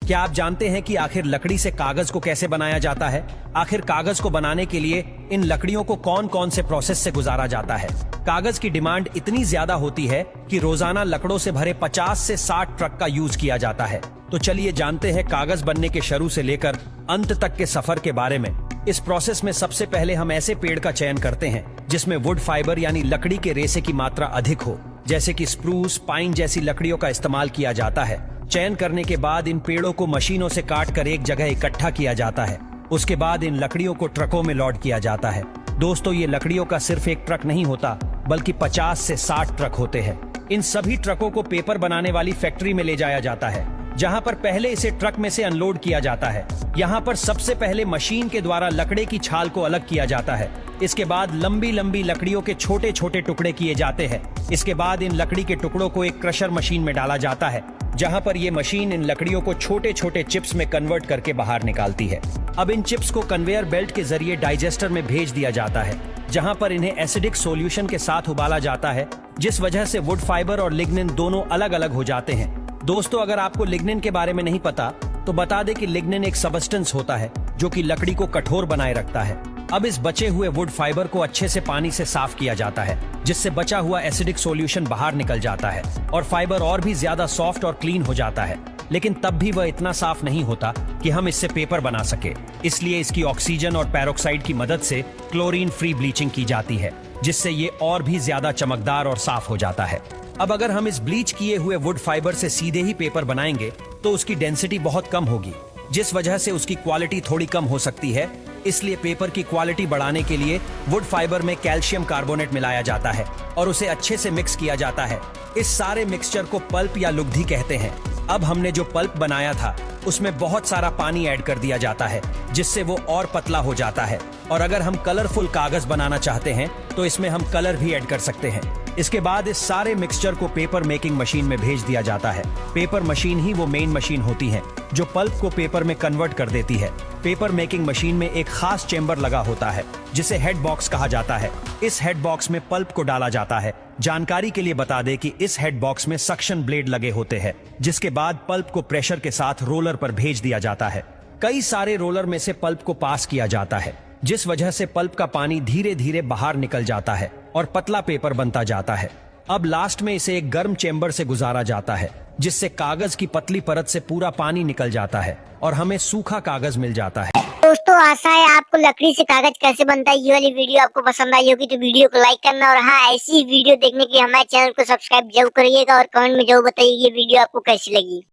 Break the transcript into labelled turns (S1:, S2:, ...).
S1: क्या आप जानते हैं कि आखिर लकड़ी से कागज को कैसे बनाया जाता है? आखिर कागज को बनाने के लिए इन लकड़ियों को कौन कौन से प्रोसेस से गुजारा जाता है? कागज की डिमांड इतनी ज्यादा होती है कि रोजाना लकड़ों से भरे 50 से 60 ट्रक का यूज किया जाता है। तो चलिए जानते हैं कागज बनने के शुरू से लेकर अंत तक के सफर के बारे में। इस प्रोसेस में सबसे पहले हम ऐसे पेड़ का चयन करते हैं जिसमें वुड फाइबर यानी लकड़ी के रेशे की मात्रा अधिक हो, जैसे कि स्प्रूस, पाइन जैसी लकड़ियों का इस्तेमाल किया जाता है। चयन करने के बाद इन पेड़ों को मशीनों से काट कर एक जगह इकट्ठा किया जाता है। उसके बाद इन लकड़ियों को ट्रकों में लोड किया जाता है। दोस्तों, ये लकड़ियों का सिर्फ एक ट्रक नहीं होता, बल्कि 50 से 60 ट्रक होते हैं। इन सभी ट्रकों को पेपर बनाने वाली फैक्ट्री में ले जाया जाता है, जहां पर पहले इसे ट्रक में से अनलोड किया जाता है। यहाँ पर सबसे पहले मशीन के द्वारा लकड़ी की छाल को अलग किया जाता है। इसके बाद लंबी लंबी लकड़ियों के छोटे छोटे टुकड़े किए जाते हैं। इसके बाद इन लकड़ी के टुकड़ों को एक क्रशर मशीन में डाला जाता है, जहां पर ये मशीन इन लकड़ियों को छोटे छोटे चिप्स में कन्वर्ट करके बाहर निकालती है। अब इन चिप्स को कन्वेयर बेल्ट के जरिए डाइजेस्टर में भेज दिया जाता है, जहां पर इन्हें एसिडिक सॉल्यूशन के साथ उबाला जाता है, जिस वजह से वुड फाइबर और लिग्निन दोनों अलग अलग हो जाते हैं। दोस्तों, अगर आपको लिग्निन के बारे में नहीं पता तो बता दें कि लिग्निन एक सबस्टेंस होता है जो कि लकड़ी को कठोर बनाए रखता है। अब इस बचे हुए वुड फाइबर को अच्छे से पानी से साफ किया जाता है, जिससे बचा हुआ एसिडिक सॉल्यूशन बाहर निकल जाता है और फाइबर और भी ज्यादा सॉफ्ट और क्लीन हो जाता है। लेकिन तब भी वह इतना साफ नहीं होता कि हम इससे पेपर बना सके। इसलिए इसकी ऑक्सीजन और पेरोक्साइड की मदद से क्लोरीन फ्री ब्लीचिंग की जाती है, जिससे ये और भी ज्यादा चमकदार और साफ हो जाता है। अब अगर हम इस ब्लीच किए हुए वुड फाइबर से सीधे ही पेपर बनाएंगे तो उसकी डेंसिटी बहुत कम होगी, जिस वजह से उसकी क्वालिटी थोड़ी कम हो सकती है। इसलिए पेपर की क्वालिटी बढ़ाने के लिए वुड फाइबर में कैल्शियम कार्बोनेट मिलाया जाता है और उसे अच्छे से मिक्स किया जाता है। इस सारे मिक्सचर को पल्प या लुगदी कहते हैं। अब हमने जो पल्प बनाया था उसमें बहुत सारा पानी ऐड कर दिया जाता है, जिससे वो और पतला हो जाता है। और अगर हम कलरफुल कागज बनाना चाहते हैं तो इसमें हम कलर भी ऐड कर सकते हैं। इसके बाद इस सारे मिक्सचर को पेपर मेकिंग मशीन में भेज दिया जाता है। पेपर मशीन ही वो मेन मशीन होती है जो पल्प को पेपर में कन्वर्ट कर देती है। पेपर मेकिंग मशीन में एक खास चेंबर लगा होता है जिसे हेड बॉक्स कहा जाता है। इस हेड बॉक्स में पल्प को डाला जाता है। जानकारी के लिए बता दें कि इस हेड बॉक्स में सक्शन ब्लेड लगे होते हैं, जिसके बाद पल्प को प्रेशर के साथ रोलर पर भेज दिया जाता है। कई सारे रोलर में से पल्प को पास किया जाता है, जिस वजह से पल्प का पानी धीरे धीरे बाहर निकल जाता है और पतला पेपर बनता जाता है। अब लास्ट में इसे एक गर्म चेंबर से गुजारा जाता है, जिससे कागज की पतली परत से पूरा पानी निकल जाता है और हमें सूखा कागज मिल जाता है।
S2: दोस्तों, आशा है आपको लकड़ी से कागज कैसे बनता है ये वाली वीडियो आपको पसंद आई होगी, तो वीडियो को लाइक करना और हाँ, ऐसी वीडियो देखने के लिए हमारे चैनल को सब्सक्राइब जरूर करिएगा और कमेंट में जरूर बताइए ये वीडियो आपको कैसी लगी।